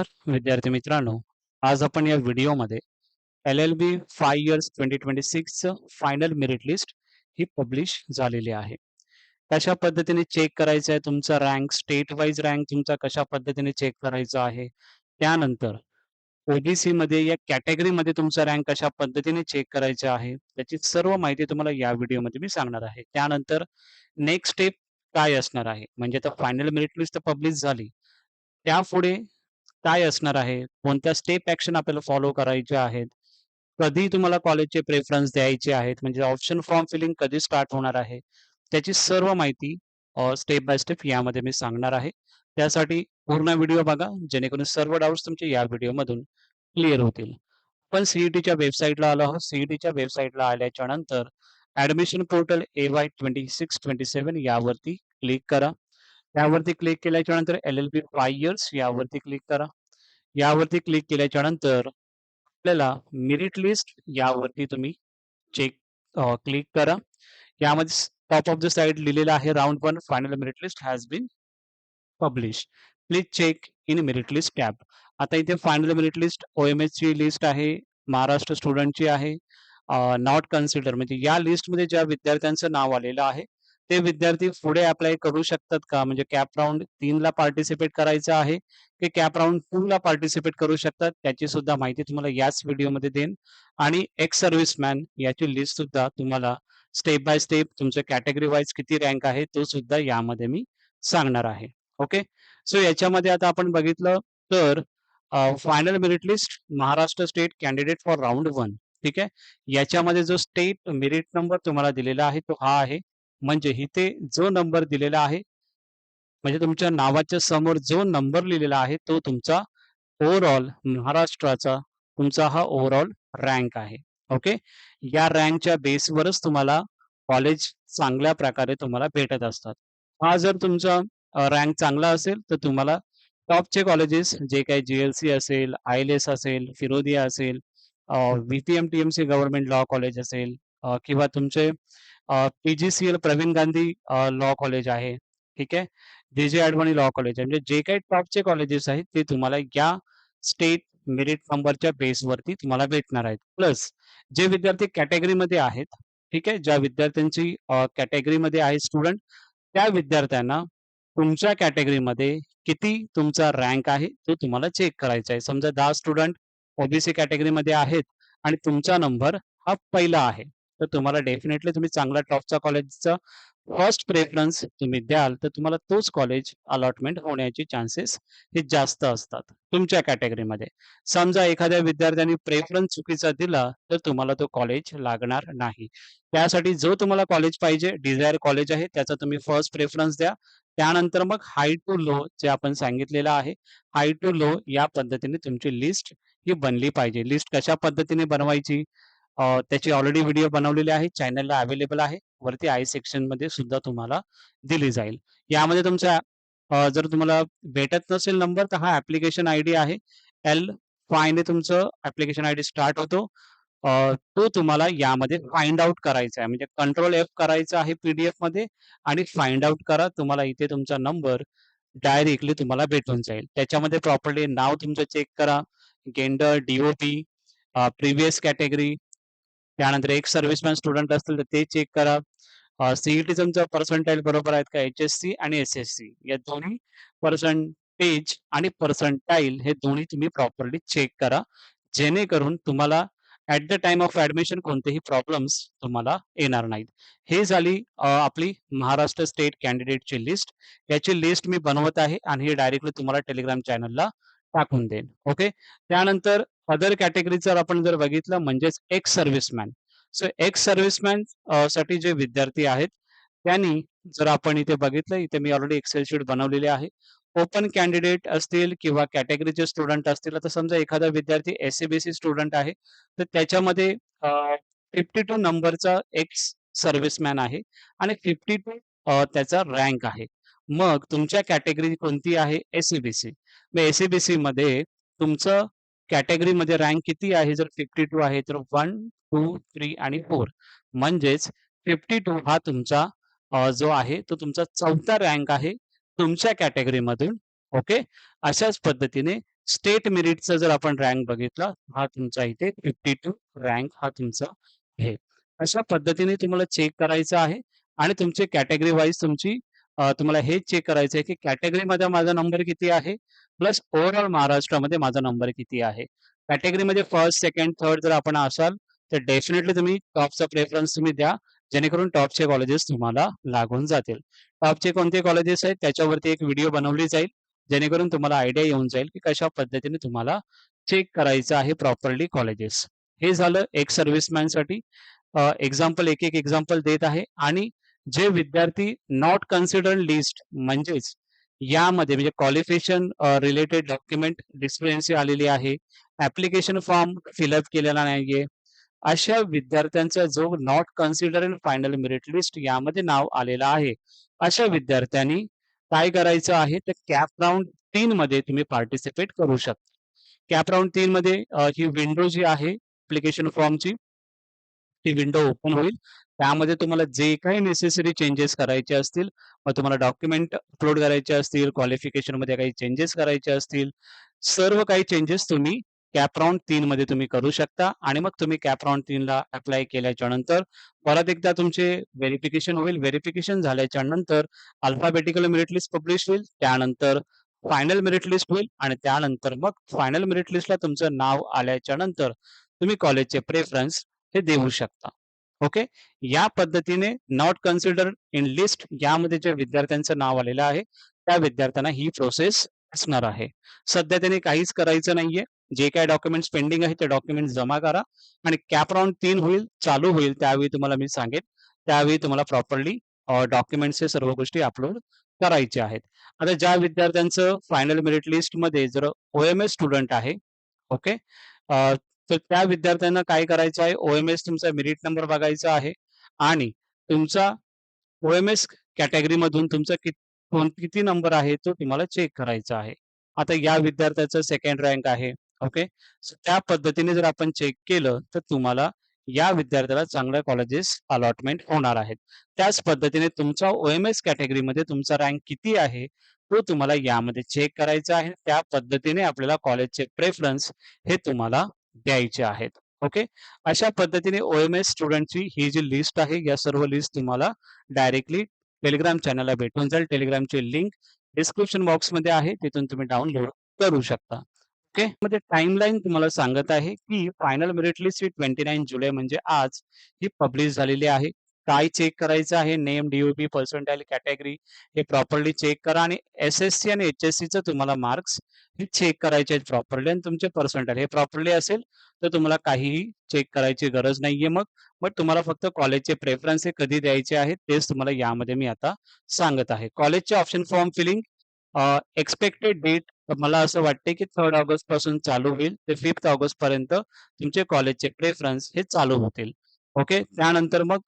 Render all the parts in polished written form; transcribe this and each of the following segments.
विद्यार्थी मित्रांनो, आज आपण या व्हिडिओमध्ये LLB 5 इयर्स 2026 चं फायनल मेरिट लिस्ट ही पब्लिश झालेली आहे. कशा पद्धतीने चेक करायचं आहे तुमचा रँक, स्टेट वाईज रँक तुमचा कशा पद्धतीने चेक करायचा आहे. त्यानंतर ओ-बी-सीमध्ये या कॅटेगरीमध्ये तुमचा रँक कशा पद्धतीने चेक करायचा आहे, त्याची सर्व माहिती तुम्हाला या व्हिडिओमध्ये मी सांगणार आहे. त्यानंतर नेक्स्ट स्टेप काय असणार आहे, म्हणजे आता फायनल मेरिट लिस्ट तर पब्लिश झाली. त्यापुढे काय असणार आहे? कोणत्या स्टेप ॲक्शन आपल्याला फॉलो करायचे आहेत? कधी तुम्हाला कॉलेजचे प्रेफरन्स द्यायचे आहेत? म्हणजे ऑप्शन फॉर्म फिलिंग कधी स्टार्ट होणार आहे? त्याची सर्व माहिती स्टेप बाय स्टेप यामध्ये मी सांगणार आहे. त्यासाठी पूर्ण व्हिडिओ बघा, जेणेकरून सर्व डाउट्स तुमचे या व्हिडिओमधून क्लिअर होतील. आपण सी-ई-टीच्या वेबसाईटला आलो आहोत. सी-ई-टीच्या वेबसाईटला आल्याच्या नंतर ॲडमिशन पोर्टल AY 26-27 यावरती क्लिक करा. त्यावरती क्लिक केल्याच्या नंतर LLB 5 इयर्स यावरती क्लिक करा. यावरती क्लिक केल्याच्या नंतर आपल्याला मेरिट लिस्ट यावरती तुम्ही चेक क्लिक करा. यामध्ये टॉप ऑफ द साइड लिहिलेलं आहे round 1 final merit list has been publish. Please check in merit list tab. आता इथे फायनल मेरिट लिस्ट OMSची लिस्ट आहे, महाराष्ट्र स्टुडंटची आहे. नॉट कन्सिडर म्हणजे या लिस्टमध्ये ज्या विद्यार्थ्यांचं नाव आलेलं आहे, ते विद्यार्थी पुढे अप्लाय करू शकतात का? म्हणजे कॅप राउंड 3 ला पार्टिसिपेट करायचं आहे, की कॅप राउंड 2 ला पार्टिसिपेट करू शकतात, त्याची सुद्धा माहिती तुम्हाला याच व्हिडिओमध्ये देईन. आणि एक्स सर्व्हिसमॅन याची लिस्ट सुद्धा तुम्हाला स्टेप बाय स्टेप तुमचं कॅटेगरी वाईज किती रँक आहे, तो सुद्धा यामध्ये मी सांगणार आहे. ओके. सो याच्यामध्ये आता आपण बघितलं तर final merit list Maharashtra state candidate for round 1 ठीक आहे. याच्यामध्ये जो स्टेट मेरिट नंबर तुम्हाला दिलेला आहे तो हा आहे. म्हणजे इथे जो नंबर दिलेला आहे, म्हणजे तुमच्या नावाच्या समोर जो नंबर लिहिलेला आहे तो तुमचा ओव्हरऑल महाराष्ट्राचा तुमचा हा ओव्हरऑल रँक आहे. ओके. या रँकच्या बेसवरच तुम्हाला कॉलेज चांगल्या प्रकारे तुम्हाला भेटत असतात. हा जर तुमचा रँक चांगला असेल तर तुम्हाला टॉपचे कॉलेजेस जे काही GLC असेल, ILS असेल, फिरोदिया असेल, VPM-TMC गव्हर्नमेंट लॉ कॉलेज असेल किंवा तुमचे PGCL Pravin Gandhi law college आहे. ठीक आहे. जे अडवाणी लॉ कॉलेज आहे. म्हणजे जे काही टॉपचे कॉलेजेस आहेत ते तुम्हाला या स्टेट मेरिट नंबरच्या बेसवरती तुम्हाला भेटणार आहेत. प्लस जे विद्यार्थी कॅटेगरीमध्ये आहेत, ठीक आहे. ज्या विद्यार्थ्यांची कॅटेगरीमध्ये आहे स्टुडंट, त्या विद्यार्थ्यांना तुमच्या कॅटेगरीमध्ये किती तुमचा रँक आहे तो तुम्हाला चेक करायचा आहे. समजा 10 स्टुडंट ओ कॅटेगरीमध्ये आहेत आणि तुमचा नंबर हा पहिला आहे. तर तुम्हाला डेफिनेटली तुम्ही चांगला टॉपचा कॉलेजचा फर्स्ट प्रेफरन्स तुम्ही द्याल, तर तुम्हाला तोच कॉलेज अलॉटमेंट होण्याचे चान्सेस हे जास्त असतात तुमच्या कॅटेगरीमध्ये. समजा एखाद्या विद्यार्थ्याने प्रेफरन्स चुकीचा दिला, तर तुम्हाला तो कॉलेज लागणार नाही. त्यासाठी जो तुम्हाला कॉलेज पाहिजे, डिझायर कॉलेज आहे, त्याचा तुम्ही फर्स्ट प्रेफरन्स द्या. त्यानंतर मग हाय टू लो जे आपण सांगितलेलं आहे, हाय टू लो या पद्धतीने तुमची लिस्ट ही बनली पाहिजे. लिस्ट कशा पद्धतीने बनवायची त्याची ऑलरेडी व्हिडिओ बनवलेली आहे. चॅनलला अवेलेबल आहे. वरती आय सेक्शनमध्ये सुद्धा तुम्हाला दिली जाईल. यामध्ये तुमचा जर तुम्हाला भेटत नसेल नंबर, तर हा ॲप्लिकेशन आयडी आहे. L5 ने तुमचं ॲप्लिकेशन आयडी स्टार्ट होतो. तो तुम्हाला यामध्ये फाइंड आउट करायचा आहे. म्हणजे कंट्रोल F करायचं आहे पी-डी-एफमध्ये आणि फाइंड आउट करा. तुम्हाला इथे तुमचा नंबर डायरेक्टली तुम्हाला भेटून जाईल. त्याच्यामध्ये प्रॉपरली नाव तुमचं चेक करा, जेंडर, DOP, प्रिव्हियस कॅटेगरी, त्यानंतर एक सर्व्हिसमॅन स्टुडंट असतील तर ते चेक करा. तुमचं पर्सेंटाइल बरोबर आहेत का? HSC आणि SSC या दोन्ही पर्सेंटेज आणि पर्सेंटाइल हे दोन्ही तुम्ही प्रॉपरली चेक करा. जेणेकरून तुम्हाला at the time of admission कोणतेही प्रॉब्लेम्स तुम्हाला येणार नाहीत. हे झाली आपली महाराष्ट्र स्टेट कॅन्डिडेटची लिस्ट. याची लिस्ट मी बनवत आहे आणि हे डायरेक्टली तुम्हाला टेलिग्राम चॅनलला टाकून देईन. ओके. त्यानंतर अदर कॅटेगरीचं आपण जर बघितलं म्हणजेच ex serviceman. So ex serviceman साठी जे विद्यार्थी आहेत, त्यांनी जर आपण इथे बघितलं, इथे मी ऑलरेडी एक्सेल शीट बनवलेली आहे. ओपन कॅन्डिडेट असतील किंवा कॅटेगरीचे स्टुडंट असतील, आता समजा एखादा विद्यार्थी SC-BC स्टुडंट आहे, तर त्याच्यामध्ये 52 नंबरचा एक्स सर्व्हिसमॅन आहे आणि 52 त्याचा रँक आहे. मग तुमच्या कॅटेगरी कोणती आहे? SC-BC. मग SC-BCमध्ये तुमचं कॅटेगरीमध्ये रँक किती आहे? जर 52 आहे, तर 1, 2, 3 आणि 4 म्हणजेच 52 हा तुमचा जो आहे तो तुमचा 4था रँक आहे तुमच्या कॅटेगरीमधून. ओके. अशाच पद्धतीने स्टेट मेरिटचा जर आपण रँक बघितला, हा तुमचा इथे 52 रँक हा तुमचा आहे. अशा पद्धतीने तुम्हाला चेक करायचं आहे आणि तुमचे कॅटेगरी वाईज तुम्हाला हे चेक करायचं आहे, की कॅटेगरीमध्ये माझा नंबर किती आहे, प्लस ओव्हरऑल महाराष्ट्रामध्ये माझा नंबर किती आहे. कॅटेगरीमध्ये फर्स्ट, सेकंड, थर्ड जर आपण असाल, तर डेफिनेटली तुम्ही टॉपचा प्रेफरन्स द्या, जेणेकरून टॉपचे कॉलेजेस तुम्हाला लागून जातील. टॉपचे कोणते कॉलेजेस आहेत त्याच्यावरती एक व्हिडिओ बनवली जाईल, जेणेकरून तुम्हाला आयडिया येऊन जाईल, की कशा पद्धतीने तुम्हाला चेक करायचं आहे प्रॉपरली कॉलेजेस. हे झालं एक सर्व्हिसमॅनसाठी. एक्झाम्पल एक-एक एक्झाम्पल देत आहे आणि जे विद्यार्थी नॉट कन्सिडर्ड लिस्ट म्हणजेच यामध्ये म्हणजे क्वालिफिकेशन रिलेटेड डॉक्युमेंट डिस्क्रिपन्सी आलेली आहे, ॲप्लिकेशन फॉर्म फिलअप केलेला नाहीये, अशा विद्यार्थ्यांचा जो not consider in final merit list यामध्ये नाव आलेलं आहे, अशा विद्यार्थ्यांनी काय करायचं आहे, तर कॅप राउंड 3 मध्ये तुम्ही पार्टिसिपेट करू शकता. कॅप राउंड 3 मध्ये ही विंडो जी आहे ॲप्लिकेशन फॉर्मची, ती विंडो ओपन होईल. त्यामध्ये तुम्हाला जे काही नेसेसरी चेंजेस करायचे असतील, मग तुम्हाला डॉक्युमेंट अपलोड करायचे असतील, क्वालिफिकेशनमध्ये काही चेंजेस करायचे असतील, सर्व काही चेंजेस तुम्ही कॅप राउंड 3 मध्ये तुम्ही करू शकता आणि मग तुम्ही कॅप राउंड 3 ला अप्लाय केल्याच्या नंतर परत एकदा तुमचे व्हेरिफिकेशन होईल. व्हेरिफिकेशन झाल्याच्या नंतर अल्फाबेटिकल मेरिट लिस्ट पब्लिश होईल. त्यानंतर फायनल मेरिट लिस्ट होईल आणि त्यानंतर मग फायनल मेरिट लिस्टला तुमचं नाव आल्याच्या नंतर तुम्ही कॉलेजचे प्रेफरन्स हे देऊ शकता. ओके. या पद्धतीने नॉट कन्सिडर्ड इन लिस्ट यामध्ये ज्या विद्यार्थ्यांचं नाव आलेलं आहे, त्या विद्यार्थ्यांना ही प्रोसेस असणार आहे. सध्या त्याने काहीच करायचं नाहीये. जे काही डॉक्युमेंट्स पेंडिंग आहे ते डॉक्युमेंट्स जमा करा आणि कॅप राउंड 3 होईल, चालू होईल त्यावेळी तुम्हाला मी सांगेन. त्यावेळी तुम्हाला प्रॉपरली डॉक्युमेंट्स हे सर्व गोष्टी अपलोड करायच्या आहेत. आता ज्या विद्यार्थ्यांचं फायनल मेरिट लिस्टमध्ये जर ओ-एम-एस स्टुडंट आहे, ओके. तर त्या विद्यार्थ्यांना काय करायचं आहे, ओ-एम-एस तुमचा मेरिट नंबर बघायचा आहे आणि तुमचा ओ-एम-एस कॅटेगरीमधून तुमचा किती नंबर आहे तो तुम्हाला चेक करायचा आहे. आता या विद्यार्थ्याचा सेकंड रँक आहे. ओके. सो त्या पद्धतीने जर आपण चेक केलं, तर तुम्हाला या विद्यार्थ्याला चांगल्या कॉलेजेस अलॉटमेंट होणार आहेत. त्याच पद्धतीने तुमचा ओ-एम-एस कॅटेगरीमध्ये तुमचा रँक किती आहे, तो तुम्हाला यामध्ये चेक करायचा आहे. त्या पद्धतीने आपल्याला कॉलेजचे प्रेफरन्स हे तुम्हाला द्यायचे आहेत. ओके. अशा पद्धतीने ओ-एम-एस स्टुडंटची ही जी लिस्ट आहे, या सर्व लिस्ट तुम्हाला डायरेक्टली टेलिग्राम चॅनलला भेटून जाईल. टेलिग्रामची लिंक डिस्क्रिप्शन बॉक्समध्ये आहे. तिथून तुम्ही डाउनलोड करू शकता. ओके. मध्ये टाईमलाईन तुम्हाला सांगत आहे, की फायनल मेरिट लिस्ट ही 29 जुलै म्हणजे आज ही पब्लिश झालेली आहे. काय चेक करायचं आहे? नेम, डी पर्सेंटाइल, कॅटेगरी हे प्रॉपरली चेक करा आणि एस-एस-सी आणि एच-एस-सीचं तुम्हाला मार्क्स हे चेक करायचे आहेत प्रॉपरली आणि तुमचे पर्सेंटाइल हे प्रॉपरली असेल, तर तुम्हाला काहीही चेक करायची गरज नाहीये मग. बट तुम्हाला फक्त कॉलेजचे प्रेफरन्स हे कधी द्यायचे आहेत, तेच तुम्हाला यामध्ये मी आता सांगत आहे. कॉलेजचे option form filling expected date मला असं वाटते, की 3rd ऑगस्ट पासून चालू होईल ते 5th ऑगस्ट पर्यंत तुमचे कॉलेजचे प्रेफरन्स हे चालू होतील. ओके. त्यानंतर मग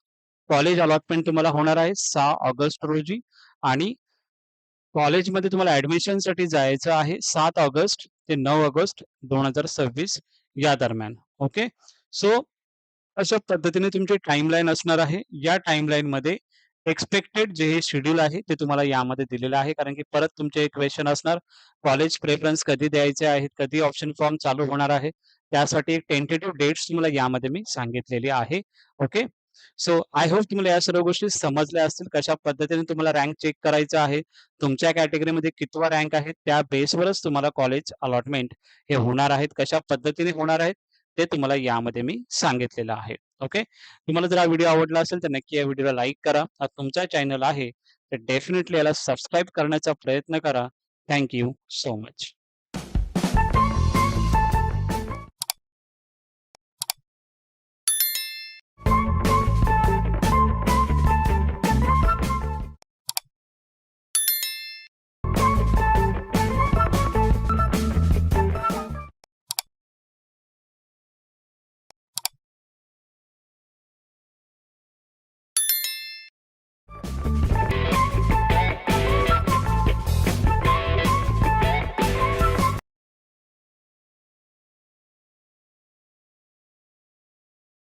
कॉलेज अलॉटमेंट तुम्हाला होणार आहे 6 ऑगस्ट रोजी आणि कॉलेजमध्ये तुम्हाला ॲडमिशनसाठी जायचं आहे 7 ऑगस्ट ते 9 ऑगस्ट 2026 या दरम्यान. ओके. सो अशा पद्धतीने तुमची टाईमलाईन असणार आहे. या टाईमलाईनमध्ये एक्सपेक्टेड जे हे शेड्यूल आहे ते तुम्हाला यामध्ये दिलेलं आहे. कारण की परत तुमचे एक क्वेशन असणार, कॉलेज प्रेफरन्स कधी द्यायचे आहेत, कधी ऑप्शन फॉर्म चालू होणार आहे. त्यासाठी एक टेंटेटिव्ह डेट्स तुम्हाला यामध्ये मी सांगितलेली आहे. ओके. सो आय होप तुम्हाला या सर्व गोष्टी समजल्या असतील. कशा पद्धतीने तुम्हाला रँक चेक करायचा आहे, तुमच्या कॅटेगरीमध्ये कितवा रँक आहे, त्या बेसवरच तुम्हाला कॉलेज अलॉटमेंट हे होणार आहेत. कशा पद्धतीने होणार आहेत, ते तुम्हाला यामध्ये मी सांगितलेलं आहे. ओके. तुम्हाला जर हा व्हिडिओ आवडला असेल, तर नक्की या व्हिडिओला लाईक करा. हा तुमचा चॅनल आहे, तर डेफिनेटली याला सबस्क्राईब करण्याचा प्रयत्न करा. Thank you so much.